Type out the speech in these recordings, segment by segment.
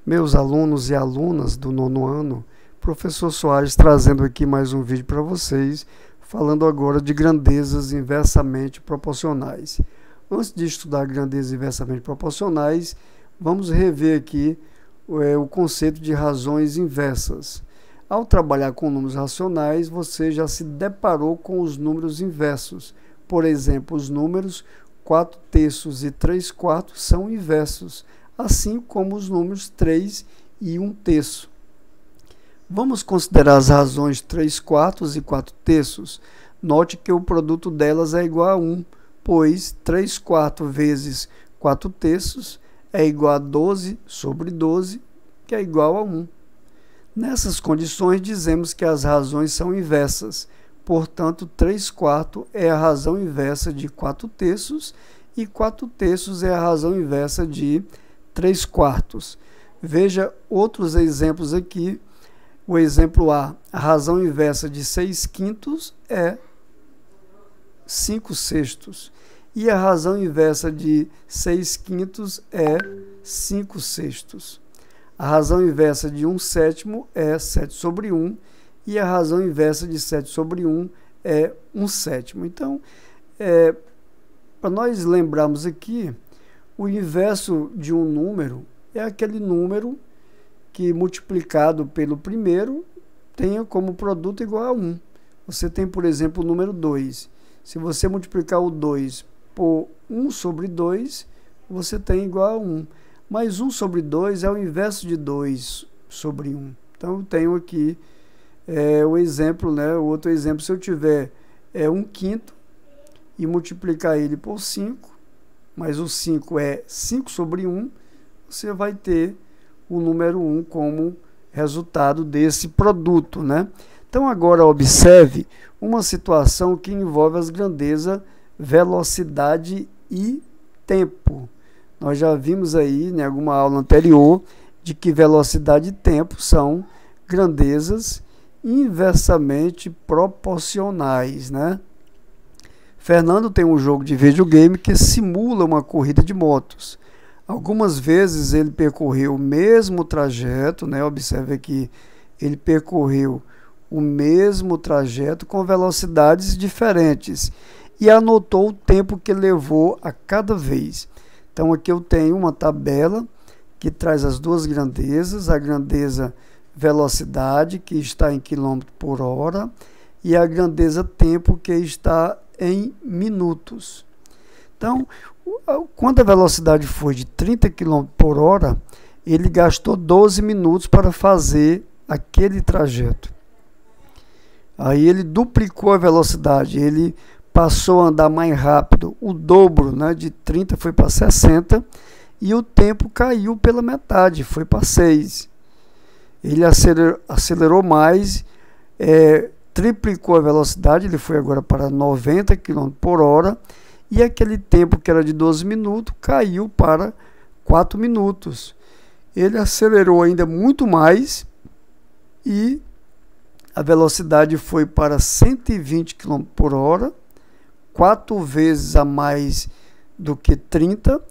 Meus alunos e alunas do 9º ano, professor Soares trazendo aqui mais um vídeo para vocês, falando agora de grandezas inversamente proporcionais. Antes de estudar grandezas inversamente proporcionais, vamos rever aqui o conceito de razões inversas. Ao trabalhar com números racionais, você já se deparou com os números inversos. Por exemplo, os números 4/3 e 3/4 são inversos, assim como os números 3 e 1/3. Vamos considerar as razões 3/4 e 4/3. Note que o produto delas é igual a 1, pois 3/4 vezes 4/3 é igual a 12 sobre 12, que é igual a 1. Nessas condições, dizemos que as razões são inversas. Portanto, 3/4 é a razão inversa de 4/3 e 4/3 é a razão inversa de 3/4. Veja outros exemplos aqui. O exemplo A, a razão inversa de 6/5 é 5/6. E a razão inversa de 6/5 é 5/6. A razão inversa de 1/7 é 7 sobre 1. E a razão inversa de 7 sobre 1 é 1/7. Então, para nós lembrarmos aqui, o inverso de um número é aquele número que multiplicado pelo primeiro tenha como produto igual a 1. Você tem, por exemplo, o número 2. Se você multiplicar o 2 por 1 sobre 2, você tem igual a 1. Mas 1 sobre 2 é o inverso de 2 sobre 1. Então, eu tenho aqui o exemplo, o outro exemplo, se eu tiver 1/5 e multiplicar ele por 5, mas o 5 é 5 sobre 1, você vai ter o número 1 como resultado desse produto, Então, agora observe uma situação que envolve as grandezas velocidade e tempo. Nós já vimos aí, em alguma aula anterior, de que velocidade e tempo são grandezas inversamente proporcionais, Fernando tem um jogo de videogame que simula uma corrida de motos. Algumas vezes ele percorreu o mesmo trajeto, Observe que ele percorreu o mesmo trajeto com velocidades diferentes e anotou o tempo que levou a cada vez. Então aqui eu tenho uma tabela que traz as duas grandezas, a grandeza velocidade, que está em quilômetro por hora, e a grandeza tempo, que está em minutos. Então, quando a velocidade foi de 30 km por hora, ele gastou 12 minutos para fazer aquele trajeto. Aí ele duplicou a velocidade, ele passou a andar mais rápido, o dobro, de 30 foi para 60, e o tempo caiu pela metade, foi para 6. Ele acelerou mais, triplicou a velocidade, ele foi agora para 90 km por hora, e aquele tempo que era de 12 minutos caiu para 4 minutos. Ele acelerou ainda muito mais e a velocidade foi para 120 km por hora, 4 vezes a mais do que 30,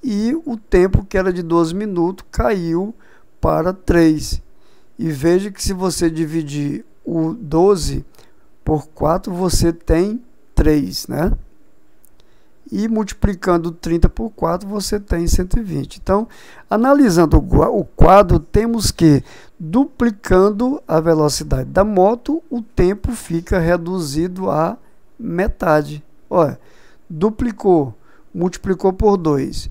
e o tempo que era de 12 minutos caiu para 3. E veja que se você dividir o 12 por 4, você tem 3, E multiplicando 30 por 4, você tem 120. Então, analisando o quadro, temos que, duplicando a velocidade da moto, o tempo fica reduzido à metade. Olha, duplicou, multiplicou por 2.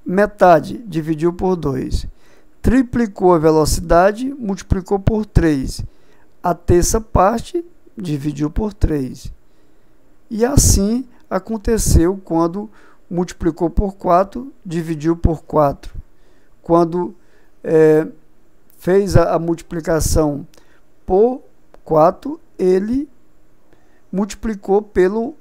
Metade, dividiu por 2. Triplicou a velocidade, multiplicou por 3. A terça parte, dividiu por 3. E assim aconteceu quando multiplicou por 4, dividiu por 4. Quando fez a multiplicação por 4, ele multiplicou pelo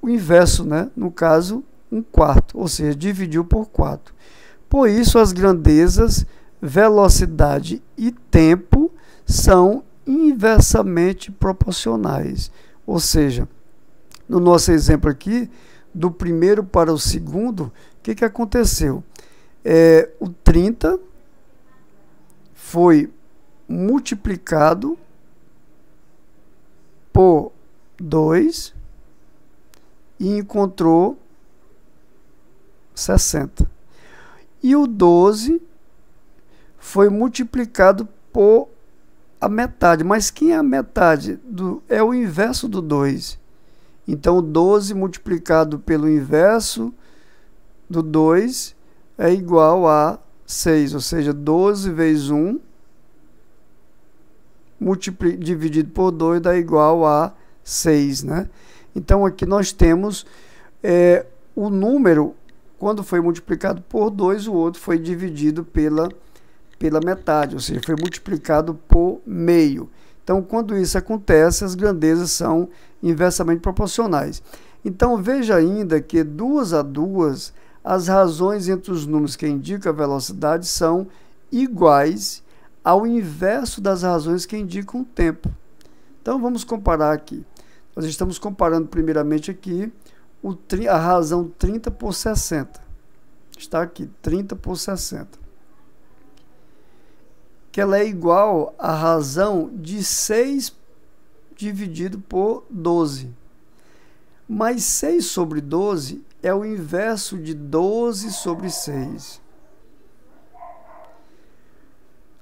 inverso, no caso, 1/4, ou seja, dividiu por 4. Por isso, as grandezas velocidade e tempo são inversamente proporcionais. Ou seja, no nosso exemplo aqui, do primeiro para o segundo, o que aconteceu? O 30 foi multiplicado por 2 e encontrou 60. E o 12 foi multiplicado por a metade. Mas quem é a metade? É o inverso do 2. Então, 12 multiplicado pelo inverso do 2 é igual a 6. Ou seja, 12 vezes 1 dividido por 2 dá igual a 6, né? Então, aqui nós temos o número, quando foi multiplicado por 2, o outro foi dividido pela metade, ou seja, foi multiplicado por meio. Então, quando isso acontece, as grandezas são inversamente proporcionais. Então, veja ainda que 2 a 2, as razões entre os números que indicam a velocidade são iguais ao inverso das razões que indicam o tempo. Então, vamos comparar aqui. Nós estamos comparando primeiramente aqui a razão 30 por 60. Está aqui, 30 por 60. Que ela é igual à razão de 6 dividido por 12. Mas 6 sobre 12 é o inverso de 12 sobre 6.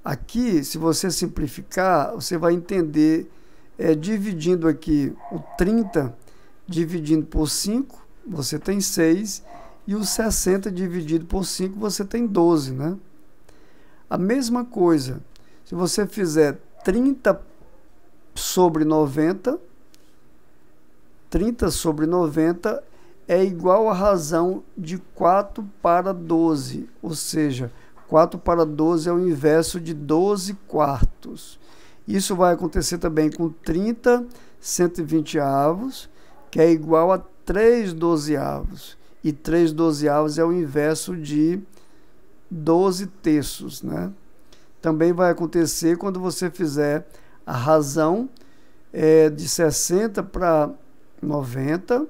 Aqui, se você simplificar, você vai entender, dividindo aqui o 30, dividindo por 5, você tem 6, e o 60 dividido por 5, você tem 12, né? A mesma coisa, se você fizer 30 sobre 90, 30 sobre 90 é igual à razão de 4 para 12, ou seja, 4 para 12 é o inverso de 12 quartos. Isso vai acontecer também com 30 120avos, que é igual a 3 dozeavos. E 3 dozeavos é o inverso de 12 terços, né? Também vai acontecer quando você fizer a razão de 60 para 90,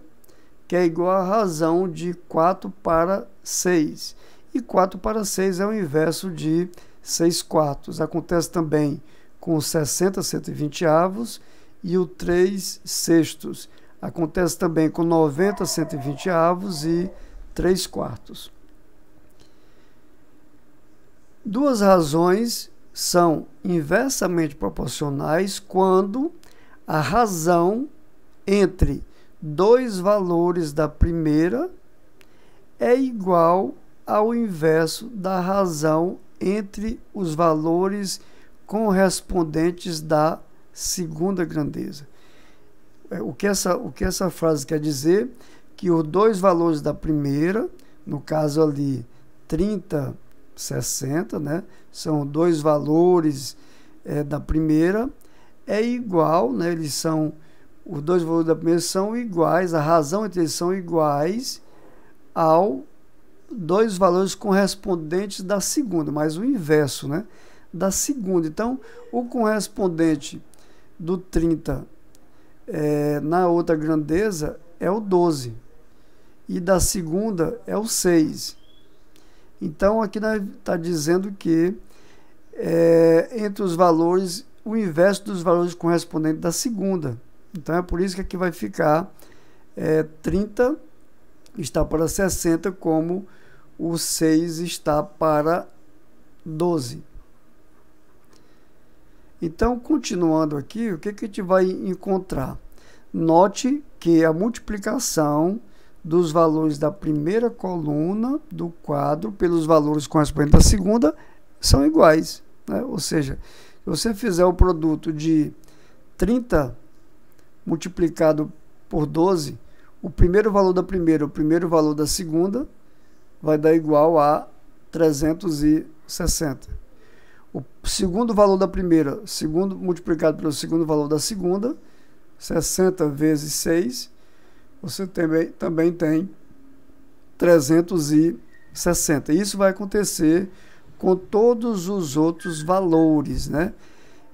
que é igual à razão de 4 para 6. E 4 para 6 é o inverso de 6 quartos. Acontece também com 60 120avos e o 3 sextos. Acontece também com 90 120avos e 3 quartos. Duas razões são inversamente proporcionais quando a razão entre dois valores da primeira é igual ao inverso da razão entre os valores correspondentes da segunda grandeza. O que essa frase quer dizer? Que os dois valores da primeira, no caso ali 30, 60, né? São dois valores da primeira, é igual, né? Os dois valores da primeira são iguais, a razão entre eles são iguais ao dois valores correspondentes da segunda, mas o inverso, né? Da segunda. Então, o correspondente do 30 na outra grandeza é o 12 e da segunda é o 6. Então, aqui está dizendo que entre os valores, o inverso dos valores correspondentes da segunda. Então, é por isso que aqui vai ficar 30 está para 60, como o 6 está para 12. Então, continuando aqui, o que a gente vai encontrar? Note que a multiplicação dos valores da primeira coluna do quadro pelos valores correspondentes da segunda são iguais, né? Ou seja, se você fizer o produto de 30 multiplicado por 12, o primeiro valor da primeira e o primeiro valor da segunda vai dar igual a 360. O segundo valor da primeira, segundo multiplicado pelo segundo valor da segunda, 60 vezes 6, você também tem 360. Isso vai acontecer com todos os outros valores, né?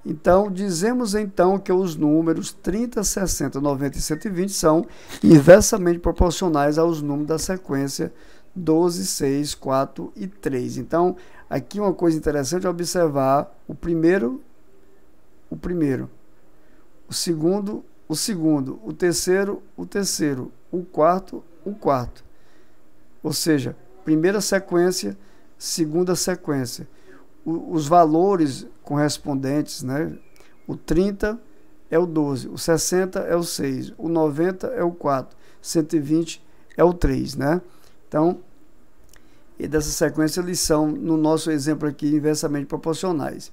Então, dizemos então que os números 30, 60, 90 e 120 são inversamente proporcionais aos números da sequência 12, 6, 4 e 3. Então, Aqui uma coisa interessante é observar o primeiro, o segundo, o terceiro, o quarto. Ou seja, primeira sequência, segunda sequência. Os valores correspondentes, né? O 30 é o 12, o 60 é o 6, o 90 é o 4, 120 é o 3, né? Então, e dessa sequência eles são, no nosso exemplo aqui, inversamente proporcionais.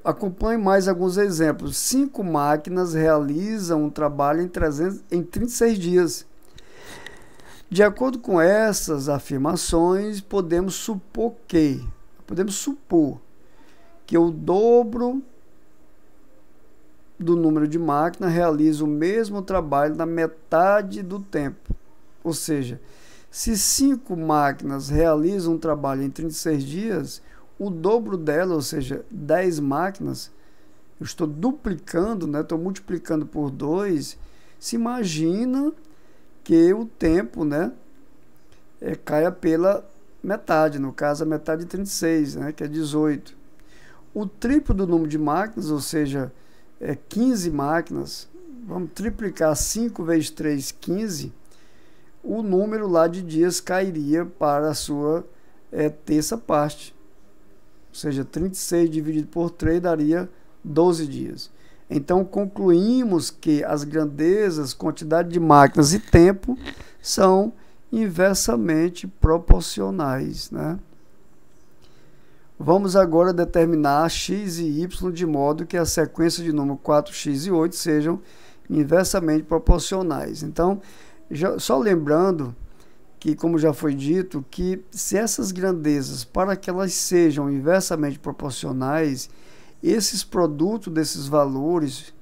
Acompanhe mais alguns exemplos. 5 máquinas realizam um trabalho em 36 dias. De acordo com essas afirmações, podemos supor que o dobro do número de máquinas realiza o mesmo trabalho na metade do tempo. Ou seja, se 5 máquinas realizam um trabalho em 36 dias, o dobro dela, ou seja, 10 máquinas, eu estou duplicando, né? Estou multiplicando por 2, se imagina que o tempo, né, caia pela metade, no caso a metade de 36, né, que é 18. O triplo do número de máquinas, ou seja, 15 máquinas, vamos triplicar 5 vezes 3, 15, o número lá de dias cairia para a sua terça parte. Ou seja, 36 dividido por 3 daria 12 dias. Então, concluímos que as grandezas, quantidade de máquinas e tempo são inversamente proporcionais, né? Vamos agora determinar x e y de modo que a sequência de número 4x e 8 sejam inversamente proporcionais. Então, só lembrando que, como já foi dito, que se essas grandezas, para que elas sejam inversamente proporcionais, esses produtos desses valores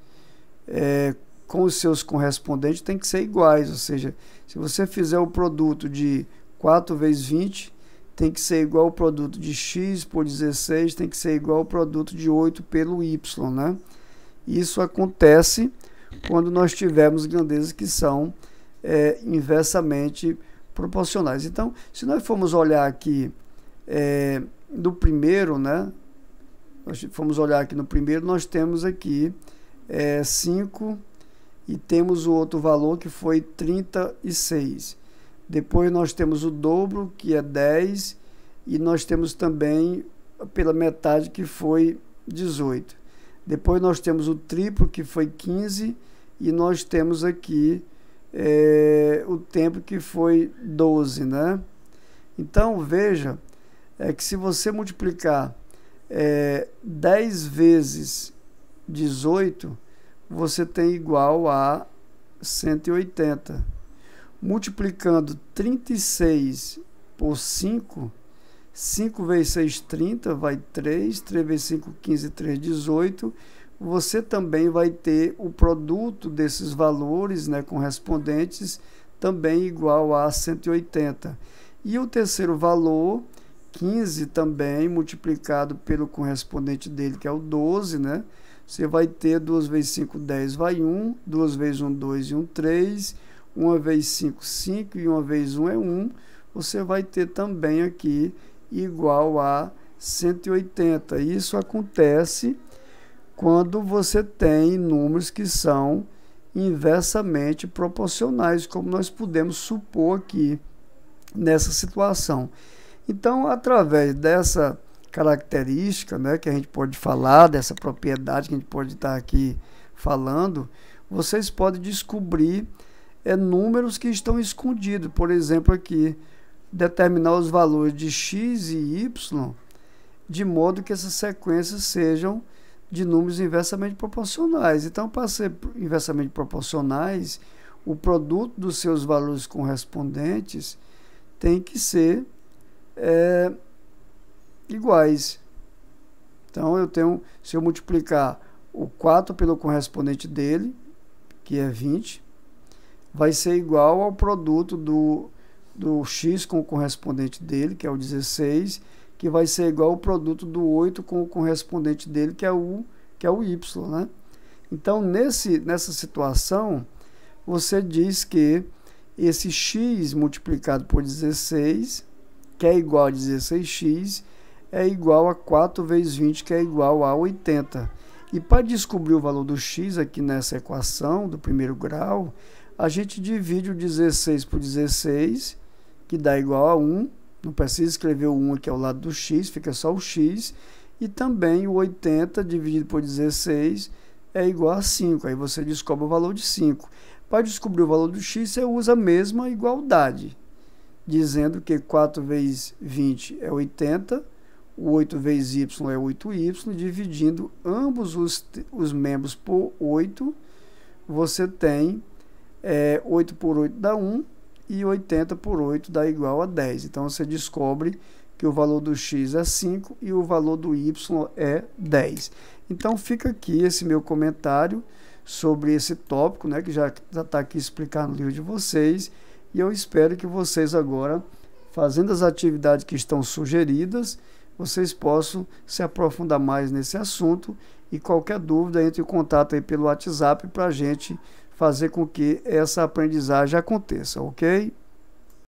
com os seus correspondentes têm que ser iguais. Ou seja, se você fizer o produto de 4 vezes 20, tem que ser igual ao produto de x por 16, tem que ser igual ao produto de 8 pelo y, né? Isso acontece quando nós tivermos grandezas que são inversamente proporcionais. Então, se nós formos olhar aqui no primeiro, né? Nós temos aqui 5 e temos o outro valor que foi 36. Depois nós temos o dobro, que é 10, e nós temos também pela metade, que foi 18. Depois nós temos o triplo, que foi 15, e nós temos aqui o tempo, que foi 12, né? Então, veja que se você multiplicar 10 vezes 18, você tem igual a 180. Multiplicando 36 por 5, 5 vezes 6, 30, vai 3, 3 vezes 5, 15, 3, 18. Você também vai ter o produto desses valores, né, correspondentes, também igual a 180. E o terceiro valor, 15, também multiplicado pelo correspondente dele, que é o 12, né? Você vai ter 2 vezes 5, 10, vai 1, 2 vezes 1, 2 e 1, 3, 1 vezes 5, 5 e 1 vezes 1 é 1. Você vai ter também aqui igual a 180. Isso acontece quando você tem números que são inversamente proporcionais, como nós podemos supor aqui nessa situação. Então, através dessa característica, né, que a gente pode falar, dessa propriedade que a gente pode estar aqui falando, vocês podem descobrir números que estão escondidos. Por exemplo, aqui, determinar os valores de x e y de modo que essas sequências sejam de números inversamente proporcionais. Então, para ser inversamente proporcionais, o produto dos seus valores correspondentes tem que ser iguais. Então, se eu multiplicar o 4 pelo correspondente dele, que é 20, vai ser igual ao produto do x com o correspondente dele, que é o 16, que vai ser igual ao produto do 8 com o correspondente dele, que é o y, né? Então, nessa situação, você diz que esse x multiplicado por 16 que é igual a 16x, é igual a 4 vezes 20, que é igual a 80. E para descobrir o valor do x aqui nessa equação do primeiro grau, a gente divide o 16 por 16, que dá igual a 1. Não precisa escrever o 1 aqui ao lado do x, fica só o x. E também o 80 dividido por 16 é igual a 5. Aí você descobre o valor de 5. Para descobrir o valor do x, você usa a mesma igualdade, dizendo que 4 vezes 20 é 80, o 8 vezes y é 8y, dividindo ambos os membros por 8, você tem 8 por 8 dá 1, e 80 por 8 dá igual a 10. Então, você descobre que o valor do x é 5 e o valor do y é 10. Então, fica aqui esse meu comentário sobre esse tópico, né, que já está aqui explicado no livro de vocês, e eu espero que vocês agora, fazendo as atividades que estão sugeridas, vocês possam se aprofundar mais nesse assunto, e qualquer dúvida, entre em contato aí pelo WhatsApp para a gente fazer com que essa aprendizagem aconteça, ok?